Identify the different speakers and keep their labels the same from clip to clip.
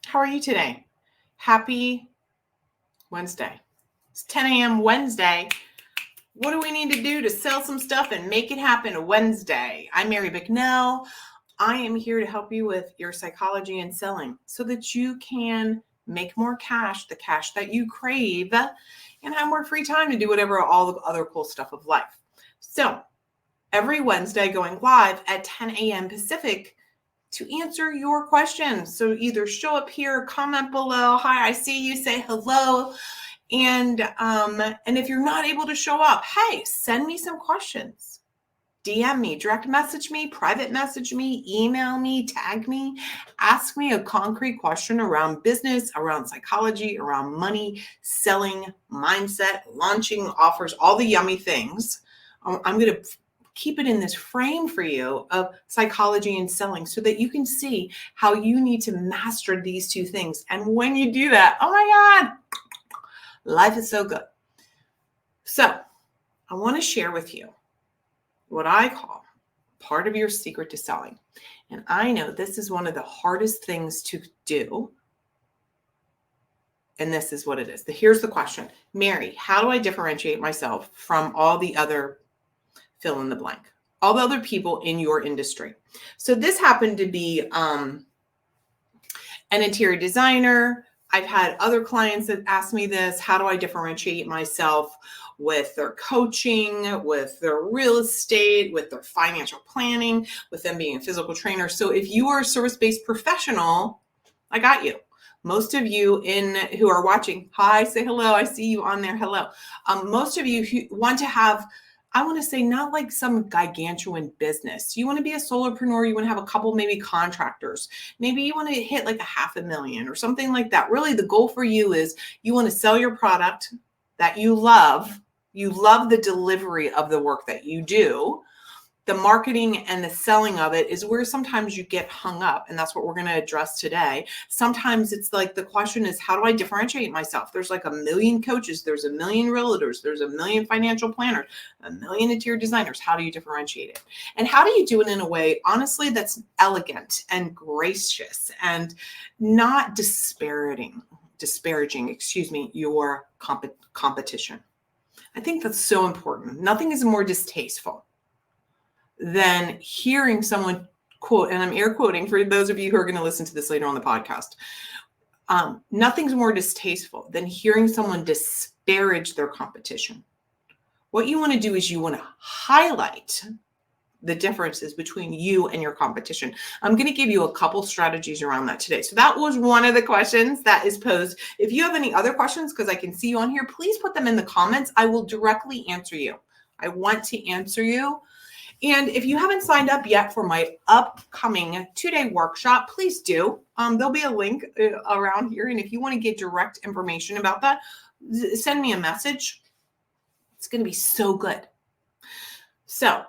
Speaker 1: How are you today? Happy Wednesday. It's 10 a.m. Wednesday. What do we need to do to sell some stuff and make it happen Wednesday? I'm Mary Bicknell. I am here to help you with your psychology and selling so that you can make more cash, the cash that you crave, and have more free time to do whatever all the other cool stuff of life. So every Wednesday going live at 10 a.m. Pacific to answer your questions. So either show up here, comment below, hi, I see you, say hello. And if you're not able to show up, hey, send me some questions. DM me, direct message me, private message me, email me, tag me, ask me a concrete question around business, around psychology, around money, selling, mindset, launching offers, all the yummy things. I'm going to keep it in this frame for you of psychology and selling so that you can see how you need to master these two things. And when you do that, oh my God, life is so good. So I want to share with you what I call part of your secret to selling. And I know this is one of the hardest things to do. And this is what it is. Here's the question. Mary, how do I differentiate myself from all the other fill in the blank, all the other people in your industry? So this happened to be an interior designer. I've had other clients that ask me this. How do I differentiate myself with their coaching, with their real estate, with their financial planning, with them being a physical trainer? So if you are a service-based professional, I got you. Most of you who are watching, hi, say hello. I see you on there. Hello. Most of you who want to have, I want to say, not like some gargantuan business. You want to be a solopreneur. You want to have a couple, maybe contractors. Maybe you want to hit like $500,000 or something like that. Really, the goal for you is you want to sell your product that you love. You love the delivery of the work that you do. The marketing and the selling of it is where sometimes you get hung up. And that's what we're going to address today. Sometimes it's like the question is, how do I differentiate myself? There's like a million coaches. There's a million realtors. There's a million financial planners, a million interior designers. How do you differentiate it? And how do you do it in a way, honestly, that's elegant and gracious and not disparaging, your competition? I think that's so important. Nothing is more distasteful than hearing someone quote, and I'm air quoting for those of you who are going to listen to this later on the podcast. Nothing's more distasteful than hearing someone disparage their competition. What you want to do is you want to highlight the differences between you and your competition. I'm going to give you a couple strategies around that today. So that was one of the questions that is posed. If you have any other questions, because I can see you on here, please put them in the comments. I will directly answer you. I want to answer you. And if you haven't signed up yet for my upcoming 2-day workshop, please do. There'll be a link around here. And if you want to get direct information about that, send me a message. It's going to be so good. So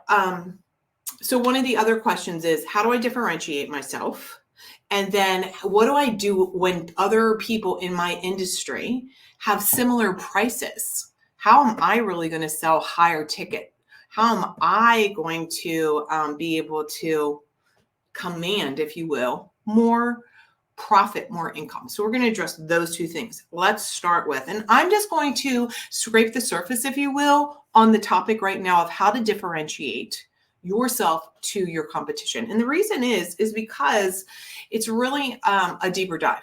Speaker 1: one of the other questions is, how do I differentiate myself? And then what do I do when other people in my industry have similar prices? How am I really going to sell higher ticket? How am I going to be able to command, if you will, more profit, more income? So we're going to address those two things. Let's start with, and I'm just going to scrape the surface, if you will, on the topic right now of how to differentiate yourself to your competition. And the reason is because it's really a deeper dive.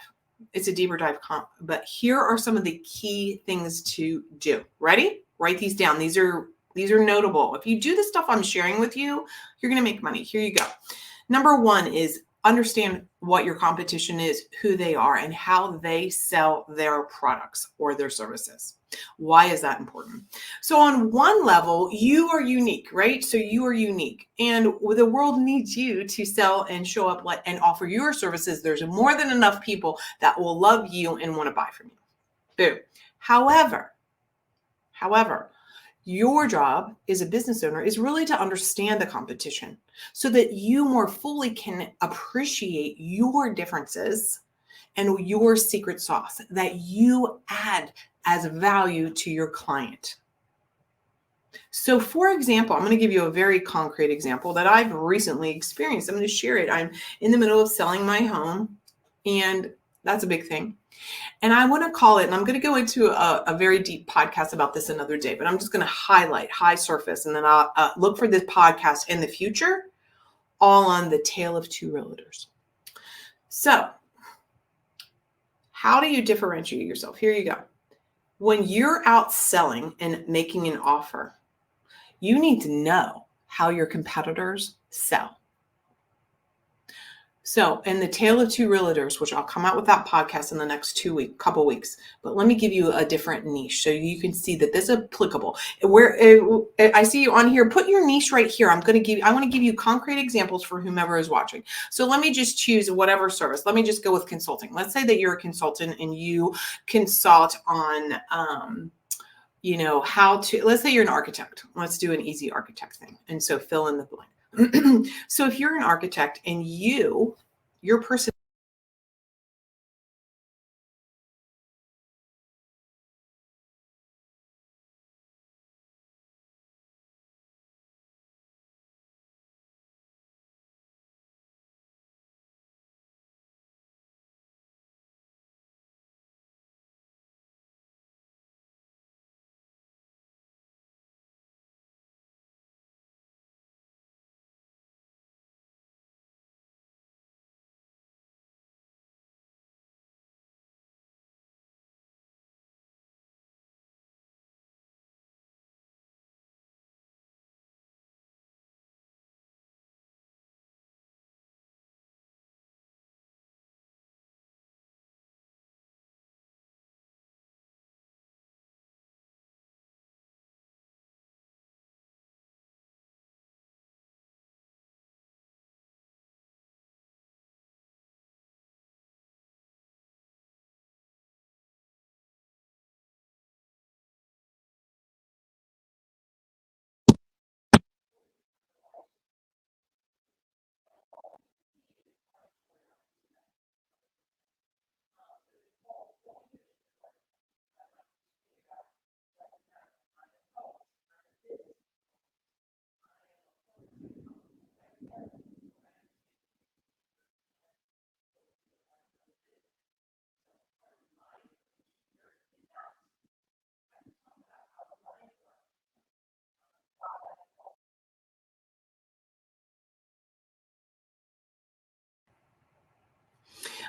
Speaker 1: It's a deeper dive, but here are some of the key things to do. Ready? Write these down. These are notable. If you do the stuff I'm sharing with you, you're going to make money. Here you go. Number one is understand what your competition is, who they are, and how they sell their products or their services. Why is that important? So on one level, you are unique, right? So you are unique, and the world needs you to sell and show up and offer your services. There's more than enough people that will love you and want to buy from you. Boom. However, your job as a business owner is really to understand the competition so that you more fully can appreciate your differences and your secret sauce that you add as value to your client. So for example, I'm going to give you a very concrete example that I've recently experienced. I'm going to share it. I'm in the middle of selling my home, and That's a big thing. And I want to call it, and I'm going to go into a very deep podcast about this another day, but I'm just going to highlight high surface, and then I'll look for this podcast in the future, all on the tale of two realtors. So how do you differentiate yourself? Here you go. When you're out selling and making an offer, you need to know how your competitors sell. So in the tale of two realtors, which I'll come out with that podcast in the next couple weeks, but let me give you a different niche so you can see that this is applicable. Where I see you on here, put your niche right here. I want to give you concrete examples for whomever is watching. So let me just choose whatever service. Let me just go with consulting. Let's say that you're a consultant and you consult on, let's say you're an architect. Let's do an easy architect thing. And so fill in the blank. So if you're an architect and your person,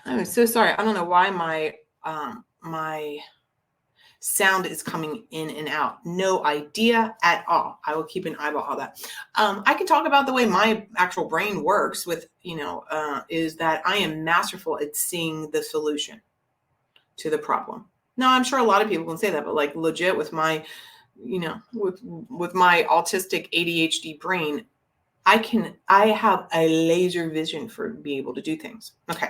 Speaker 1: I'm so sorry. I don't know why my sound is coming in and out. No idea at all. I will keep an eyeball on that. I can talk about the way my actual brain works with, is that I am masterful at seeing the solution to the problem. Now, I'm sure a lot of people can say that, but like legit with my, with my autistic ADHD brain, I have a laser vision for being able to do things. Okay.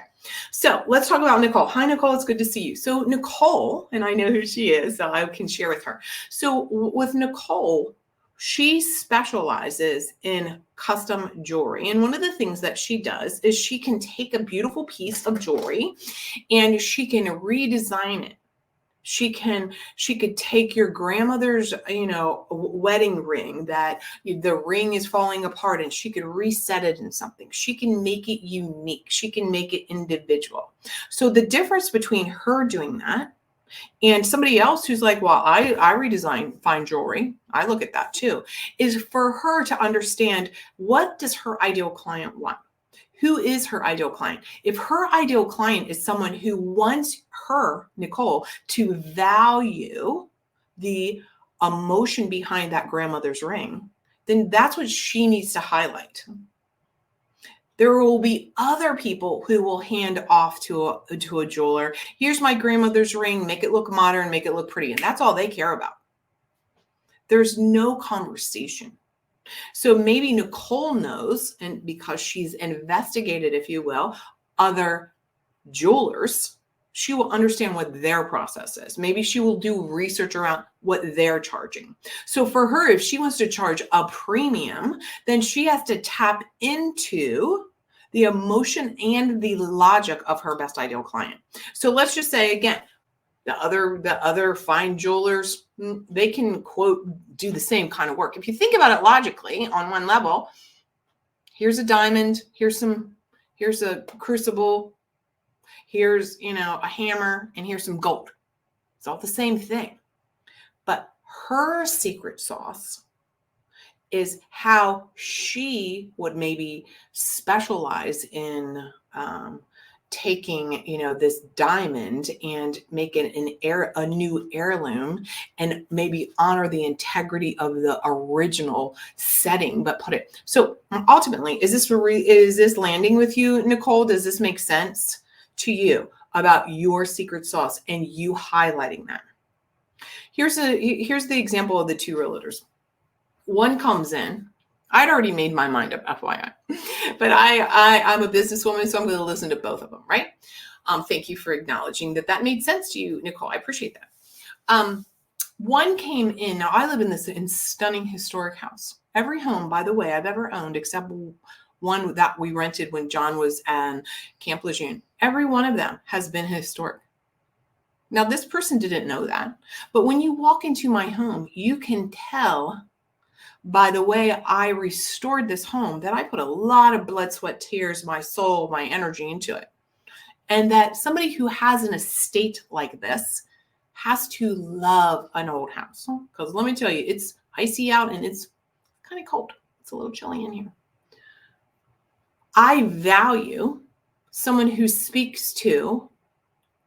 Speaker 1: So let's talk about Nicole. Hi, Nicole. It's good to see you. So Nicole, and I know who she is, so I can share with her. So with Nicole, she specializes in custom jewelry. And one of the things that she does is she can take a beautiful piece of jewelry and she can redesign it. She could take your grandmother's, wedding ring that the ring is falling apart and she could reset it in something. She can make it unique. She can make it individual. So the difference between her doing that and somebody else who's like, well, I redesign fine jewelry, I look at that too, is for her to understand, what does her ideal client want? Who is her ideal client? If her ideal client is someone who wants her, Nicole, to value the emotion behind that grandmother's ring, then that's what she needs to highlight. There will be other people who will hand off to a jeweler. Here's my grandmother's ring, make it look modern, make it look pretty. And that's all they care about. There's no conversation. So maybe Nicole knows, and because she's investigated, if you will, other jewelers, she will understand what their process is. Maybe she will do research around what they're charging. So for her, if she wants to charge a premium, then she has to tap into the emotion and the logic of her best ideal client. So let's just say, again, the other fine jewelers, they can quote do the same kind of work. If you think about it logically on one level, here's a diamond, here's a crucible, Here's, a hammer, and here's some gold. It's all the same thing. But her secret sauce is how she would maybe specialize in taking, this diamond and make it a new heirloom, and maybe honor the integrity of the original setting, but put it. So ultimately, is this landing with you, Nicole? Does this make sense to you about your secret sauce and you highlighting that? Here's the example of the two realtors. One comes in. I'd already made my mind up, FYI, but I'm a businesswoman, so I'm going to listen to both of them, right? Thank you for acknowledging that made sense to you, Nicole. I appreciate that. One came in. Now, I live in this stunning historic house. Every home, by the way, I've ever owned, except one that we rented when John was at Camp Lejeune, every one of them has been historic. Now, this person didn't know that, but when you walk into my home, you can tell by the way I restored this home that I put a lot of blood, sweat, tears, my soul, my energy into it. And that somebody who has an estate like this has to love an old house. Because let me tell you, it's icy out and it's kind of cold. It's a little chilly in here. I value someone who speaks to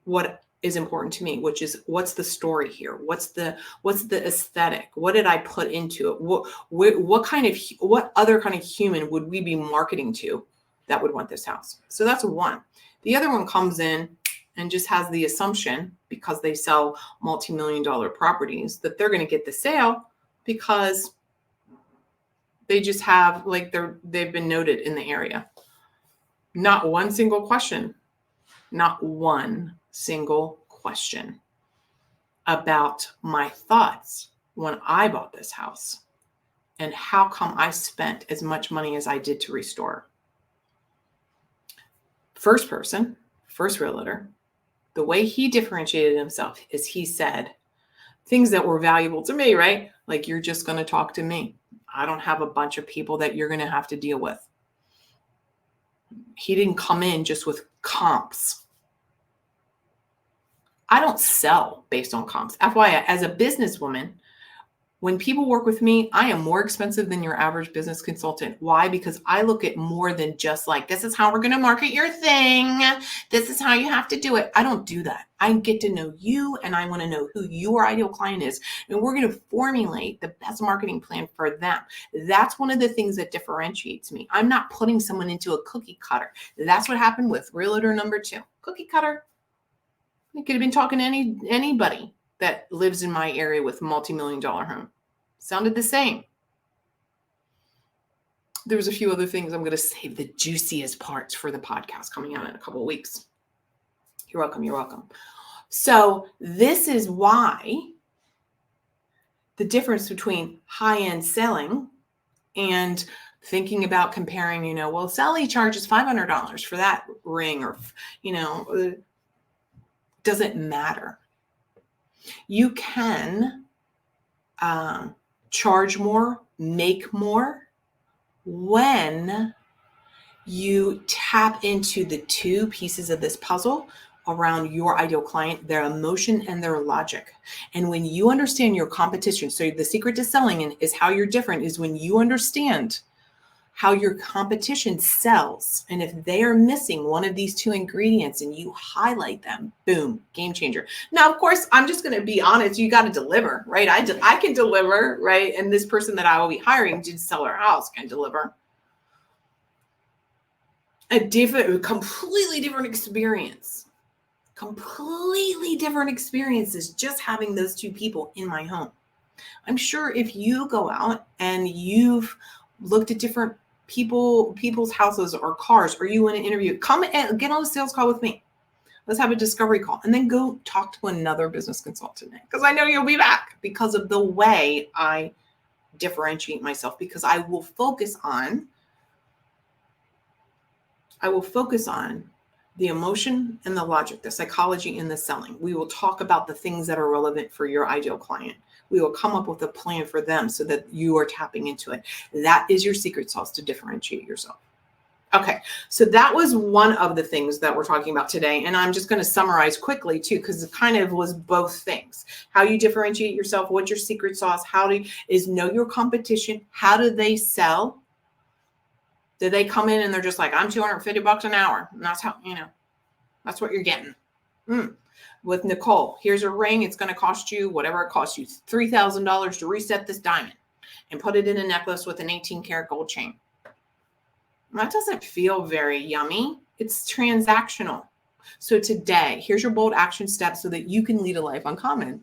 Speaker 1: what is important to me, which is what's the story here? What's the aesthetic? What did I put into it? What other kind of human would we be marketing to that would want this house? So that's one. The other one comes in and just has the assumption, because they sell multi-million-dollar properties, that they're going to get the sale because they just have, they've been noted in the area. Not one single question. Not one single question about my thoughts when I bought this house and how come I spent as much money as I did to restore. First person, first realtor, the way he differentiated himself is he said things that were valuable to me, right? Like, you're just going to talk to me. I don't have a bunch of people that you're going to have to deal with. He didn't come in just with comps. I don't sell based on comps. FYI, as a businesswoman, when people work with me, I am more expensive than your average business consultant. Why? Because I look at more than just like, this is how we're going to market your thing. This is how you have to do it. I don't do that. I get to know you, and I want to know who your ideal client is. And we're going to formulate the best marketing plan for them. That's one of the things that differentiates me. I'm not putting someone into a cookie cutter. That's what happened with realtor number 2. Cookie cutter. I could have been talking to anybody that lives in my area with multi-million-dollar home. Sounded the same. There was a few other things. I'm going to save the juiciest parts for the podcast coming out in a couple of weeks. You're welcome. You're welcome. So this is why the difference between high-end selling and thinking about comparing, well, Sally charges $500 for that ring, or, doesn't matter. You can charge more, make more when you tap into the two pieces of this puzzle around your ideal client, their emotion and their logic. And when you understand your competition, so the secret to selling is how you're different is when you understand how your competition sells. And if they are missing one of these two ingredients and you highlight them, boom, game changer. Now, of course, I'm just going to be honest. You got to deliver, right? I can deliver, right? And this person that I will be hiring to sell our house can deliver. A completely different experience. Completely different experiences just having those two people in my home. I'm sure if you go out and you've looked at different people's houses or cars, or you want to interview, come and get on a sales call with me. Let's have a discovery call and then go talk to another business consultant, because I know you'll be back because of the way I differentiate myself, because I will focus on the emotion and the logic, the psychology and the selling. We will talk about the things that are relevant for your ideal client. We will come up with a plan for them so that you are tapping into it. That is your secret sauce to differentiate yourself. Okay, so that was one of the things that we're talking about today. And I'm just going to summarize quickly too, because it kind of was both things. How you differentiate yourself, what's your secret sauce, is know your competition, how do they sell? Do they come in and they're just like, I'm $250 an hour? And that's how, that's what you're getting. With Nicole, here's a ring. It's going to cost you whatever it costs you, $3,000 to reset this diamond and put it in a necklace with an 18 karat gold chain. That doesn't feel very yummy. It's transactional. So today, here's your bold action steps so that you can lead a life uncommon.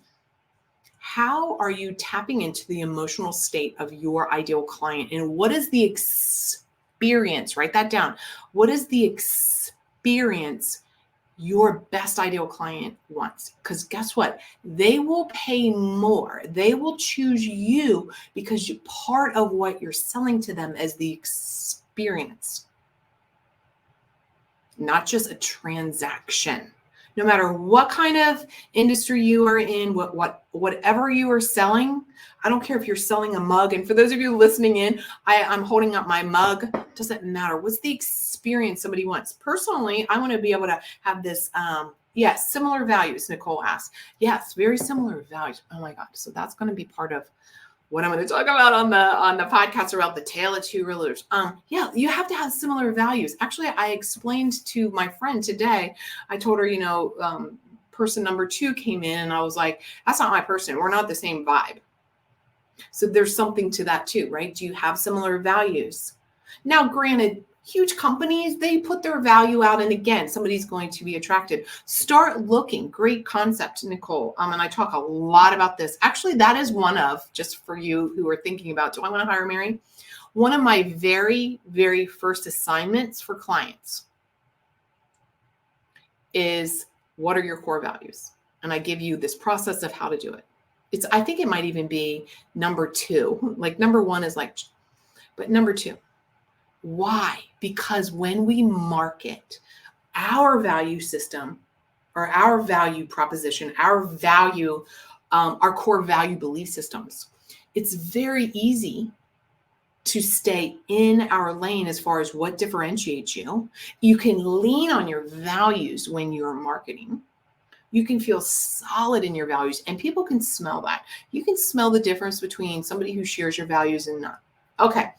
Speaker 1: How are you tapping into the emotional state of your ideal client? And what is the experience? Write that down. What is the experience your best ideal client wants? Because guess what? They will pay more. They will choose you because part of what you're selling to them is the experience, not just a transaction. No matter what kind of industry you are in, whatever you are selling, I don't care if you're selling a mug. And for those of you listening in, I'm holding up my mug. Doesn't matter. What's the experience somebody wants? Personally, I want to be able to have this, yes, similar values, Nicole asked. Yes, very similar values. Oh my God. So that's going to be part of what I'm going to talk about on the podcast about the tale of two realtors. Yeah, you have to have similar values. Actually, I explained to my friend today, I told her, person number 2 came in and I was like, that's not my person. We're not the same vibe. So there's something to that too, right? Do you have similar values? Now, granted, huge companies, they put their value out. And again, somebody's going to be attracted. Start looking. Great concept, Nicole. And I talk a lot about this. Actually, that is one of, just for you who are thinking about, do I want to hire Mary? One of my very, very first assignments for clients is, what are your core values? And I give you this process of how to do it. I think it might even be number 2. Like number 1 is but number 2. Why? Because when we market our value system or our value proposition, our core value belief systems, it's very easy to stay in our lane as far as what differentiates you. You can lean on your values when you're marketing. You can feel solid in your values, and people can smell that. You can smell the difference between somebody who shares your values and not. Okay.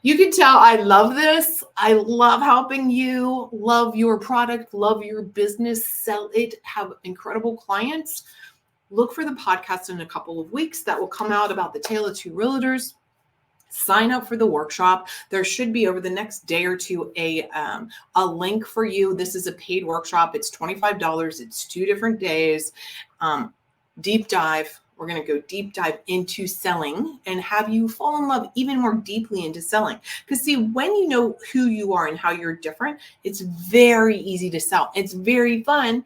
Speaker 1: You can tell I love this. I love helping you, love your product, love your business, sell it, have incredible clients. Look for the podcast in a couple of weeks that will come out about the tale of two realtors. Sign up for the workshop. There should be over the next day or two a link for you. This is a paid workshop. It's $25. It's 2 different days. Deep dive. We're going to go deep dive into selling and have you fall in love even more deeply into selling. Because see, when you know who you are and how you're different, it's very easy to sell. It's very fun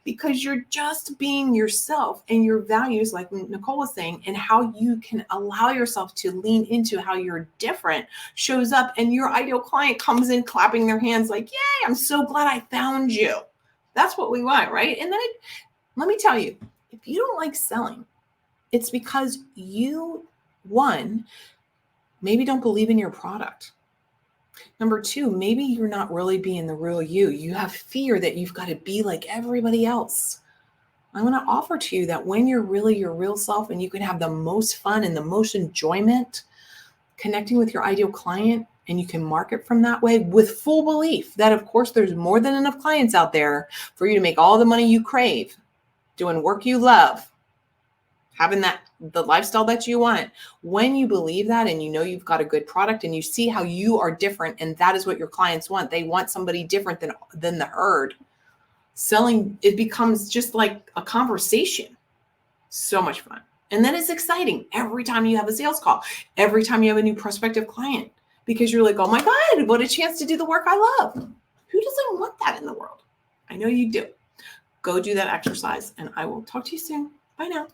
Speaker 1: because you're just being yourself and your values, like Nicole was saying, and how you can allow yourself to lean into how you're different shows up, and your ideal client comes in clapping their hands like, yay, I'm so glad I found you. That's what we want, right? And then let me tell you, if you don't like selling, it's because you, 1, maybe don't believe in your product. Number 2, maybe you're not really being the real you. You have fear that you've got to be like everybody else. I want to offer to you that when you're really your real self and you can have the most fun and the most enjoyment connecting with your ideal client, and you can market from that way with full belief that, of course, there's more than enough clients out there for you to make all the money you crave, doing work you love, having the lifestyle that you want. When you believe that and you know you've got a good product and you see how you are different, and that is what your clients want. They want somebody different than the herd. Selling, it becomes just like a conversation. So much fun. And then it's exciting every time you have a sales call, every time you have a new prospective client, because you're like, oh my God, what a chance to do the work I love. Who doesn't want that in the world? I know you do. Go do that exercise, and I will talk to you soon. Bye now.